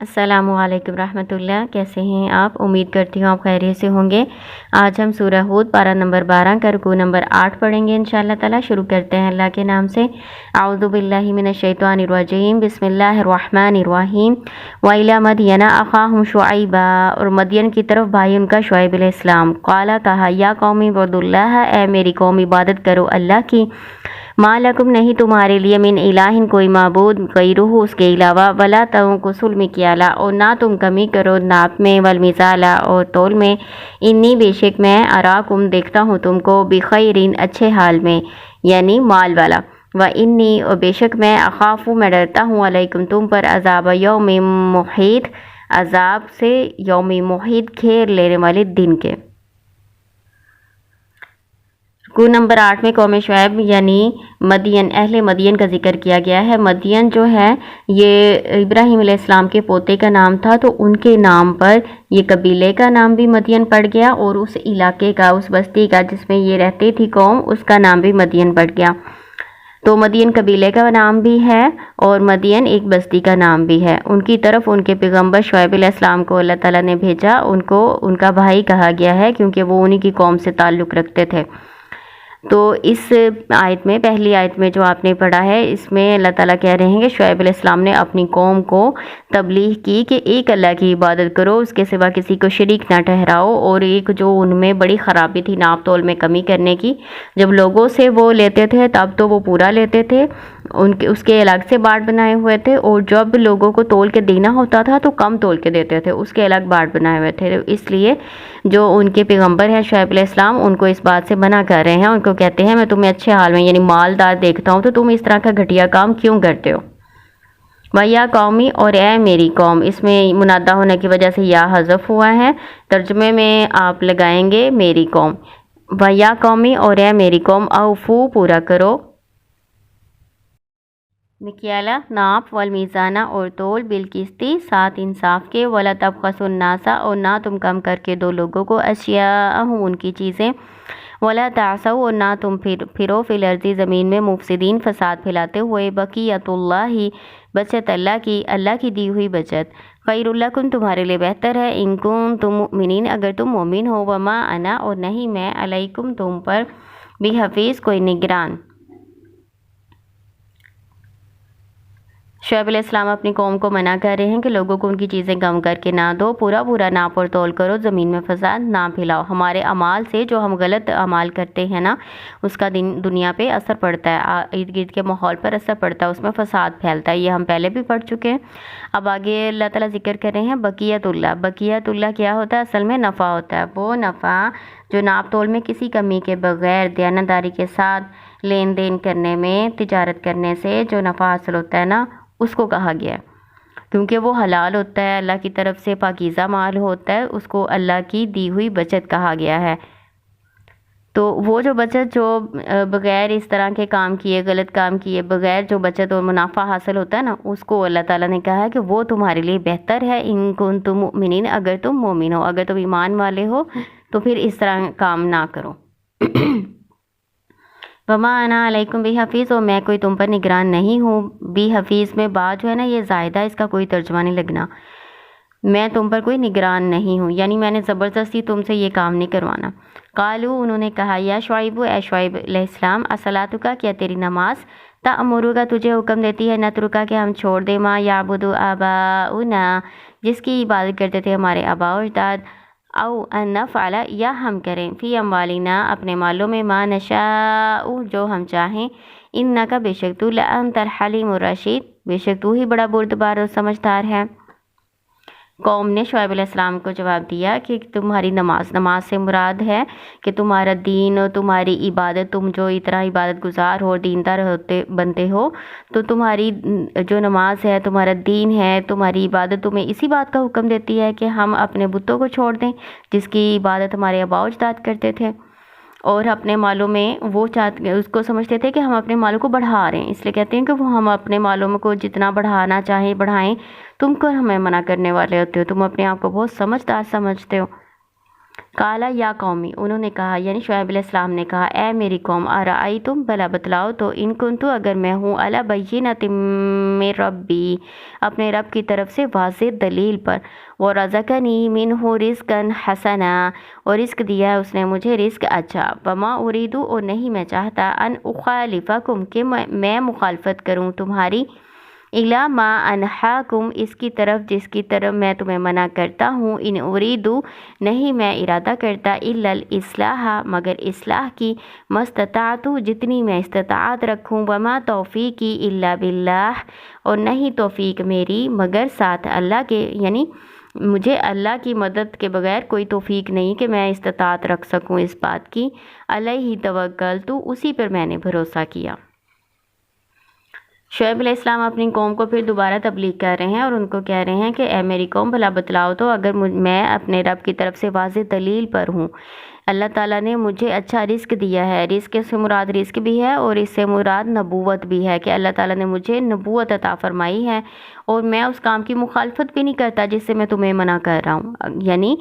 السلام علیکم رحمۃ اللہ، کیسے ہیں آپ؟ امید کرتی ہوں آپ خیریت سے ہوں گے۔ آج ہم سورہ ہود پارہ نمبر 12 کا رکوع نمبر 8 پڑھیں گے انشاءاللہ تعالی۔ شروع کرتے ہیں اللہ کے نام سے۔ اعوذ باللہ من الشیطان الرجیم، بسم اللہ الرحمن الرحیم۔ وَإِلَىٰ مَدْيَنَ أَخَاهُمْ شُعَيْبًا، اور مدین کی طرف بھائی ان کا شعیب علیہ السلام۔ قَالَ، کہا، یا قوم اعبدوا اللہ، اے میری قوم عبادت کرو اللہ کی۔ ما لکم، نہیں تمہارے لیے، من الہ، کوئی معبود، غیرہ، اس کے علاوہ، ولا تنقصوا المکیال، اور نہ تم کمی کرو ناپ میں، والمیزان، اور تول میں، انی، بے شک میں، اراکم، دیکھتا ہوں تم کو، بخیرین، اچھے حال میں، یعنی مال والا، وانی، اور بے شک میں، اخاف، میں ڈرتا ہوں، علیکم، تم پر، عذاب یوم محیط، عذاب سے، یوم محیط، گھیر لینے والے دن کے۔ رکوع نمبر 8 میں قوم شعیب یعنی مدین، اہل مدین کا ذکر کیا گیا ہے۔ مدین جو ہے یہ ابراہیم علیہ السلام کے پوتے کا نام تھا، تو ان کے نام پر یہ قبیلے کا نام بھی مدین پڑ گیا، اور اس علاقے کا، اس بستی کا جس میں یہ رہتی تھی قوم، اس کا نام بھی مدین پڑ گیا۔ تو مدین قبیلے کا نام بھی ہے اور مدین ایک بستی کا نام بھی ہے۔ ان کی طرف ان کے پیغمبر شعیب علیہ السلام کو اللہ تعالیٰ نے بھیجا، ان کو ان کا بھائی کہا گیا ہے کیونکہ وہ انہی کی قوم سے تعلق رکھتے تھے۔ تو اس آیت میں، پہلی آیت میں جو آپ نے پڑھا ہے، اس میں اللہ تعالیٰ کہہ رہے ہیں کہ شعیب علیہ السلام نے اپنی قوم کو تبلیغ کی کہ ایک اللہ کی عبادت کرو، اس کے سوا کسی کو شریک نہ ٹھہراؤ، اور ایک جو ان میں بڑی خرابی تھی ناپ تول میں کمی کرنے کی، جب لوگوں سے وہ لیتے تھے تب تو وہ پورا لیتے تھے، اس کے الگ سے بانٹ بنائے ہوئے تھے، اور جب لوگوں کو تول کے دینا ہوتا تھا تو کم تول کے دیتے تھے، اس کے الگ بانٹ بنائے ہوئے تھے۔ اس لیے جو ان کے پیغمبر ہیں شعیب علیہ السلام، ان کو اس بات سے منع کر رہے ہیں، ان کو کہتے ہیں میں تمہیں اچھے حال میں یعنی مالدار دیکھتا ہوں، تو تم اس طرح کا گھٹیا کام کیوں کرتے ہو؟ وَيَا قَوْمِ، اور اے میری قوم، اس میں منادہ ہونے کی وجہ سے یا حذف ہوا ہے، ترجمے میں آپ لگائیں گے میری قوم۔ وَيَا قَوْمِ، اور اے میری قوم، اوفو، پورا کرو، مکیالہ، ناپ، والمیزانہ، اور تول، بالقسطی، ساتھ انصاف کے، ولا تبخسوا الناس، اور نہ تم کم کر کے دو لوگوں کو، اشیاءہم، ان کی چیزیں، ولا تعثوا، اور نہ تم پھرو، فی الارض، زمین میں، مفسدین، فساد پھیلاتے ہوئے، بقیت اللہ، بچت اللہ کی دی ہوئی بچت، خیر لکم، تمہارے لیے بہتر ہے، ان کنتم مؤمنین، اگر تم مومن ہو، وما انا، اور نہیں میں، علیکم، تم پر، بحفیظ، کوئی نگران۔ شعیب علیہ السلام اپنی قوم کو منع کر رہے ہیں کہ لوگوں کو ان کی چیزیں کم کر کے نہ دو، پورا پورا ناپ اور تول کرو، زمین میں فساد نہ پھیلاؤ۔ ہمارے اعمال سے جو ہم غلط اعمال کرتے ہیں نا، اس کا دنیا پہ اثر پڑتا ہے، ارد گرد کے ماحول پر اثر پڑتا ہے، اس میں فساد پھیلتا ہے، یہ ہم پہلے بھی پڑھ چکے ہیں۔ اب آگے اللہ تعالیٰ ذکر کر رہے ہیں بقیت اللہ۔ بقیت اللہ کیا ہوتا ہے؟ اصل میں نفع ہوتا ہے، وہ نفع جو ناپ تول میں کسی کمی کے بغیر دیانتداری کے ساتھ لین دین کرنے میں، تجارت کرنے سے جو نفع حاصل ہوتا ہے نا، اس کو کہا گیا ہے، کیونکہ وہ حلال ہوتا ہے، اللہ کی طرف سے پاکیزہ مال ہوتا ہے، اس کو اللہ کی دی ہوئی بچت کہا گیا ہے۔ تو وہ جو بچت جو بغیر اس طرح کے کام کیے، غلط کام کیے بغیر جو بچت اور منافع حاصل ہوتا ہے نا، اس کو اللہ تعالیٰ نے کہا ہے کہ وہ تمہارے لیے بہتر ہے، ان کنتم مؤمنین، اگر تم مومن ہو، اگر تم ایمان والے ہو تو پھر اس طرح کام نہ کرو۔ وما انا علیکم بحفیظ، اور میں کوئی تم پر نگران نہیں ہوں۔ بحفیظ میں بعد جو ہے نا یہ زائدہ، اس کا کوئی ترجمہ نہیں لگنا، میں تم پر کوئی نگران نہیں ہوں، یعنی میں نے زبردستی تم سے یہ کام نہیں کروانا۔ قالو، انہوں نے کہا، یا شعیب، اے شعیب علیہ السلام، اصلاتک، کیا تیری نماز، تأمرک، تجھے حکم دیتی ہے، نترکا، کہ ہم چھوڑ دیں، ما یعبد آباؤنا، جس کی عبادت کرتے تھے ہمارے آباء و اجداد، او ان نفعل، یا ہم کریں، فی اموالنا، اپنے مالوں میں، ما نشاء، جو ہم چاہیں، انکا، بے شک تو، لانت الحلیم الرشید، بے شک تو ہی بڑا بردبار اور سمجھدار ہے۔ قوم نے شعیب علیہ السلام کو جواب دیا کہ تمہاری نماز سے مراد ہے کہ تمہارا دین اور تمہاری عبادت، تم جو اتنا عبادت گزار ہو، دیندار بنتے ہو، تو تمہاری جو نماز ہے، تمہارا دین ہے، تمہاری عبادت تمہیں اسی بات کا حکم دیتی ہے کہ ہم اپنے بتوں کو چھوڑ دیں جس کی عبادت ہمارے آباء و اجداد کرتے تھے، اور اپنے مالوں میں وہ اس کو سمجھتے تھے کہ ہم اپنے مالوں کو بڑھا رہے ہیں، اس لیے کہتے ہیں کہ وہ ہم اپنے مالوں میں کو جتنا بڑھانا چاہیں بڑھائیں، تم کو ہمیں منع کرنے والے ہوتے ہو، تم اپنے آپ کو بہت سمجھدار سمجھتے ہو۔ کالا یا قومی، انہوں نے کہا یعنی شعیب علیہ السلام نے کہا اے میری قوم، ارأیتم، بھلا بتلاؤ تو، ان کنتو، اگر میں ہوں، علی بینۃ من ربی، اپنے رب کی طرف سے واضح دلیل پر، ورزقنی منہ رزقا حسنا، اور رزق دیا ہے اس نے مجھے رزق اچھا، وما اريد، اور نہیں میں چاہتا، ان اخالفکم، کہ میں مخالفت کروں تمہاری، الی ما انہاکم، اس کی طرف جس کی طرف میں تمہیں منع کرتا ہوں، ان اریدو، نہیں میں ارادہ کرتا، الا الاصلاح، مگر اصلاح کی، مستطاعت، جتنی میں استطاعت رکھوں، وما توفیقی الا باللہ، اور نہیں توفیق میری مگر ساتھ اللہ کے، یعنی مجھے اللہ کی مدد کے بغیر کوئی توفیق نہیں کہ میں استطاعت رکھ سکوں اس بات کی، علیہ توکلت، اسی پر میں نے بھروسہ کیا۔ شعیب علیہ السلام اپنی قوم کو پھر دوبارہ تبلیغ کر رہے ہیں اور ان کو کہہ رہے ہیں کہ اے میری قوم، بھلا بتلاؤ تو، اگر میں اپنے رب کی طرف سے واضح دلیل پر ہوں، اللہ تعالیٰ نے مجھے اچھا رزق دیا ہے، رزق سے مراد رزق بھی ہے اور اس سے مراد نبوت بھی ہے کہ اللہ تعالیٰ نے مجھے نبوت عطا فرمائی ہے، اور میں اس کام کی مخالفت بھی نہیں کرتا جس سے میں تمہیں منع کر رہا ہوں، یعنی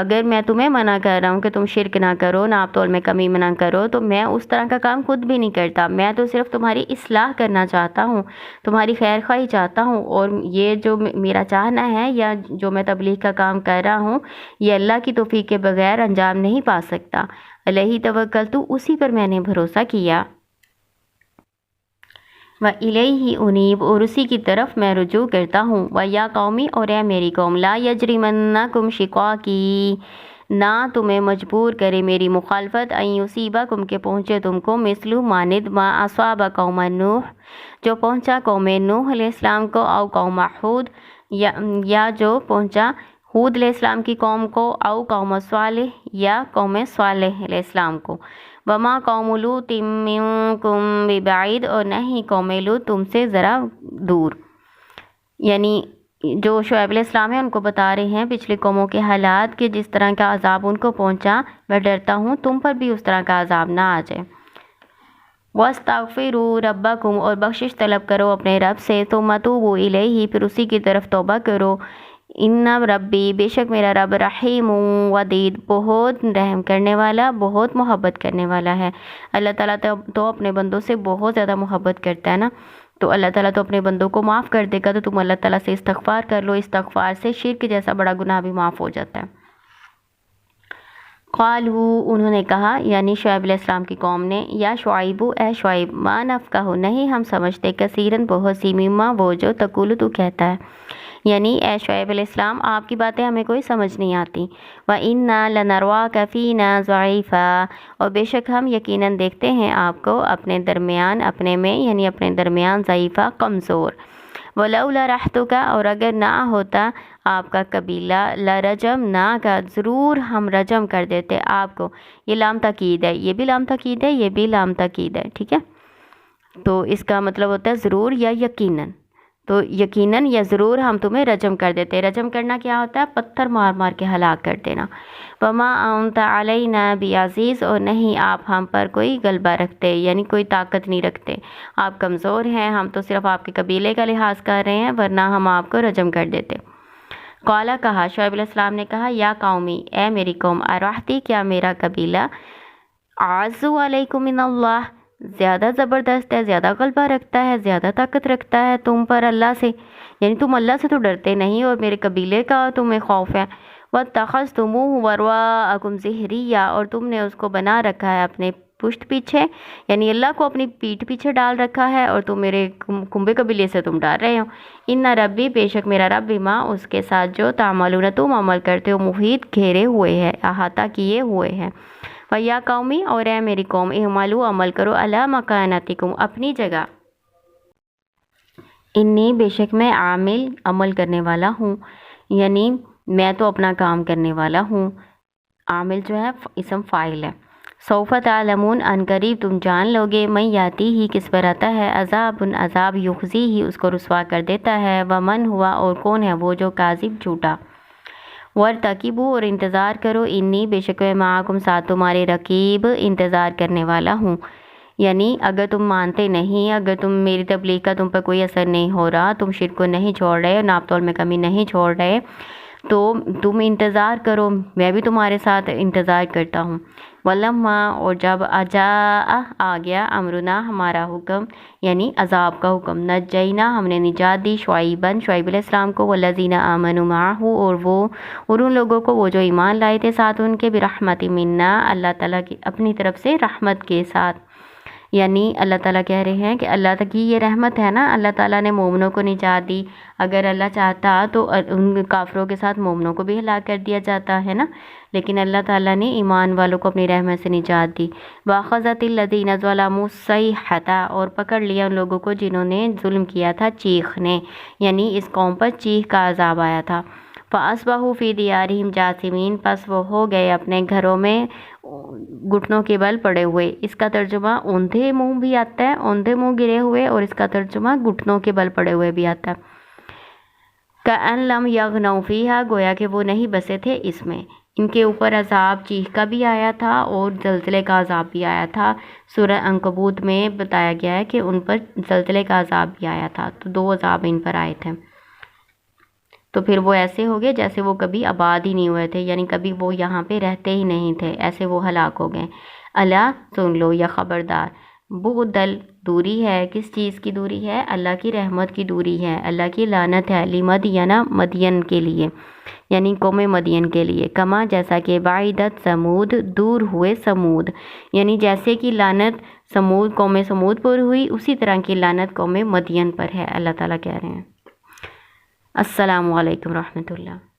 اگر میں تمہیں منع کر رہا ہوں کہ تم شرک نہ کرو، ناپ تول میں کمی نہ کرو، تو میں اس طرح کا کام خود بھی نہیں کرتا، میں تو صرف تمہاری اصلاح کرنا چاہتا ہوں، تمہاری خیر خواہی چاہتا ہوں، اور یہ جو میرا چاہنا ہے یا جو میں تبلیغ کا کام کر رہا ہوں، یہ اللہ کی توفیق کے بغیر انجام نہیں پا سکتا، علیہ توکلت، اسی پر میں نے بھروسہ کیا، وَإِلَيْهِ أُنِيبُ، اور اسی کی طرف میں رجوع کرتا ہوں، وَيَا قَوْمِ، اور اے میری قوم، لَا يَجْرِمَنَّكُمْ شِقَاقِي، نہ تمہیں مجبور کرے میری مخالفت، ان یصیبکم، کہ پہنچے تم کو، مثل مانند ما اصاب قوم نوح، جو پہنچا قوم نوح علیہ السلام کو، او قوم ہود، یا جو پہنچا ہود علیہ السلام کی قوم کو، او قوم صالح، یا قوم صالح علیہ السلام کو، وما قوم لوط منکم ببعید، اور نہیں قوم لوط تم سے ذرا دور، یعنی جو شعیب علیہ السلام ہے ان کو بتا رہے ہیں پچھلی قوموں کے حالات کہ جس طرح کا عذاب ان کو پہنچا، میں ڈرتا ہوں تم پر بھی اس طرح کا عذاب نہ آ جائے۔ وَاسْتَغْفِرُوا رَبَّكُمْ، اور بخشش طلب کرو اپنے رب سے، ثُمَّ تُوبُوا إِلَيْهِ، پھر اسی کی طرف توبہ کرو، ان ربی، بے شک میرا رب، رحیم ودید، بہت رحم کرنے والا، بہت محبت کرنے والا ہے۔ اللہ تعالیٰ تو اپنے بندوں سے بہت زیادہ محبت کرتا ہے نا، تو اللہ تعالیٰ تو اپنے بندوں کو معاف کر دے گا، تو تم اللہ تعالیٰ سے استغفار کر لو، استغفار سے شرک جیسا بڑا گناہ بھی معاف ہو جاتا ہے۔ قالوا، انہوں نے کہا، یعنی شعیب علیہ السلام کی قوم نے، یا شعیب، اے شعیب، ما نفقہ، نہیں ہم سمجھتے، کثیراً بہت سی، مما وہ جو، تقول تو کہتا ہے، یعنی اے شعیب علیہ السلام آپ کی باتیں ہمیں کوئی سمجھ نہیں آتی، وَإِنَّا لَنَرَاكَ فِينَا ضَعِيفًا، اور بے شک ہم یقیناً دیکھتے ہیں آپ کو اپنے درمیان، اپنے میں یعنی اپنے درمیان، ضعیفہ، کمزور، وَلَوْلَا رَحْتُكَ، اور اگر نہ ہوتا آپ کا قبیلہ، لَرَجَمْنَاكَ، ضرور ہم رجم کر دیتے آپ کو، یہ لام تاکید ہے، یہ بھی لام تاکید ہے، یہ بھی لام تاکید ہے، ٹھیک ہے، تو اس کا مطلب ہوتا ہے ضرور یا یقیناً، تو یقیناً یا ضرور ہم تمہیں رجم کر دیتے، رجم کرنا کیا ہوتا ہے، پتھر مار مار کے ہلاک کر دینا، وَمَا أَنْتَ عَلَيْنَا بِعَزِيزٍ، اور نہیں آپ ہم پر کوئی غلبہ رکھتے، یعنی کوئی طاقت نہیں رکھتے، آپ کمزور ہیں، ہم تو صرف آپ کے قبیلے کا لحاظ کر رہے ہیں، ورنہ ہم آپ کو رجم کر دیتے۔ قالا، کہا، شعیب علیہ السلام نے کہا، یا قومی، اے میری قوم، ارحتی، کیا میرا قبیلہ، اعز علیکم من اللہ، زیادہ زبردست ہے، زیادہ غلبہ رکھتا ہے، زیادہ طاقت رکھتا ہے تم پر اللہ سے، یعنی تم اللہ سے تو ڈرتے نہیں اور میرے قبیلے کا تمہیں خوف ہے، وَاتَّخَذْتُمُوهُ وَرَاءَكُمْ ظِهْرِيًّا، اور تم نے اس کو بنا رکھا ہے اپنے پشت پیچھے، یعنی اللہ کو اپنی پیٹھ پیچھے ڈال رکھا ہے، اور تم میرے کنبے قبیلے سے تم ڈال رہے ہو، ان ربی، بے شک میرا رب، بما، اس کے ساتھ جو تعملون، تم عمل کرتے ہو، محیط، گھیرے ہوئے ہے، احاطہ کیے ہوئے ہیں، وَيَا قَوْمِ، اور اے میری قوم، اعملوا، عمل کرو، عَلَىٰ مَكَانَتِكُمْ، اپنی جگہ، انی، بے شک میں، عامل، عمل کرنے والا ہوں، یعنی میں تو اپنا کام کرنے والا ہوں، عامل جو ہے اسم فاعل ہے، سوف تعلمون، ان قریب تم جان لوگے، من یاتی ہی، کس پر آتا ہے، عذاب، عذاب، یخزی ہی، اس کو رسوا کر دیتا ہے، ومن ہوا، اور کون ہے وہ جو، کاذب، جھوٹا، وَارْتَقِبُوا، اور انتظار کرو، انی، بے شک میں، معاکم، ساتھ تمہارے، رقیب، انتظار کرنے والا ہوں، یعنی اگر تم مانتے نہیں، اگر تم میری تبلیغ کا تم پر کوئی اثر نہیں ہو رہا، تم شرک کو نہیں چھوڑ رہے، ناپ تول میں کمی نہیں چھوڑ رہے، تو تم انتظار کرو، میں بھی تمہارے ساتھ انتظار کرتا ہوں۔ ولما، اور جب آ گیا امرنا، ہمارا حکم، یعنی عذاب کا حکم، نجینا، ہم نے نجات دی، شعیب علیہ السلام کو، والذین آمنوا معہ، اور ان لوگوں کو وہ جو ایمان لائے تھے ساتھ ان کے، برحمت منا، اللہ تعالیٰ کی اپنی طرف سے رحمت کے ساتھ۔ یعنی اللہ تعالیٰ کہہ رہے ہیں کہ اللہ کی یہ رحمت ہے نا، اللہ تعالیٰ نے مومنوں کو نجات دی، اگر اللہ چاہتا تو ان کافروں کے ساتھ مومنوں کو بھی ہلاک کر دیا جاتا ہے نا، لیکن اللہ تعالیٰ نے ایمان والوں کو اپنی رحمت سے نجات دی۔ وَأَخَذَتِ الَّذِينَ ظَلَمُوا الصَّيْحَةُ، اور پکڑ لیا ان لوگوں کو جنہوں نے ظلم کیا تھا، چیخ نے، یعنی اس قوم پر چیخ کا عذاب آیا تھا۔ فَأَصْبَحُوا فِي دِيَارِهِمْ جَاثِمِينَ، پس وہ ہو گئے اپنے گھروں میں گھٹنوں کے بل پڑے ہوئے۔ اس کا ترجمہ اوندھے منہ بھی آتا ہے، اوندھے منہ گرے ہوئے، اور اس کا ترجمہ گھٹنوں کے بل پڑے ہوئے بھی آتا ہے۔ كَأَن لَّمْ يَغْنَوْا فِيهَا، گویا کہ وہ نہیں بسے تھے اس میں۔ ان کے اوپر عذاب چیخ کا بھی آیا تھا اور زلزلے کا عذاب بھی آیا تھا۔ سورہ عنکبوت میں بتایا گیا ہے کہ ان پر زلزلے کا عذاب بھی آیا تھا، تو 2 عذاب ان پر آئے تھے۔ تو پھر وہ ایسے ہو گئے جیسے وہ کبھی آباد ہی نہیں ہوئے تھے، یعنی کبھی وہ یہاں پہ رہتے ہی نہیں تھے، ایسے وہ ہلاک ہو گئے۔ الا، سن لو، یا خبردار، بعدل، دوری ہے، کس چیز کی دوری ہے؟ اللہ کی رحمت کی دوری ہے، اللہ کی لعنت ہے، لمدین، مدین کے لیے، یعنی قوم مدین کے لیے، کما، جیسا کہ بعیدت سمود، دور ہوئے سمود، یعنی جیسے کہ لعنت سمود، قوم سمود پر ہوئی، اسی طرح کی لعنت قوم مدین پر ہے، اللہ تعالیٰ کہہ رہے ہیں۔ السلام علیکم ورحمۃ اللہ۔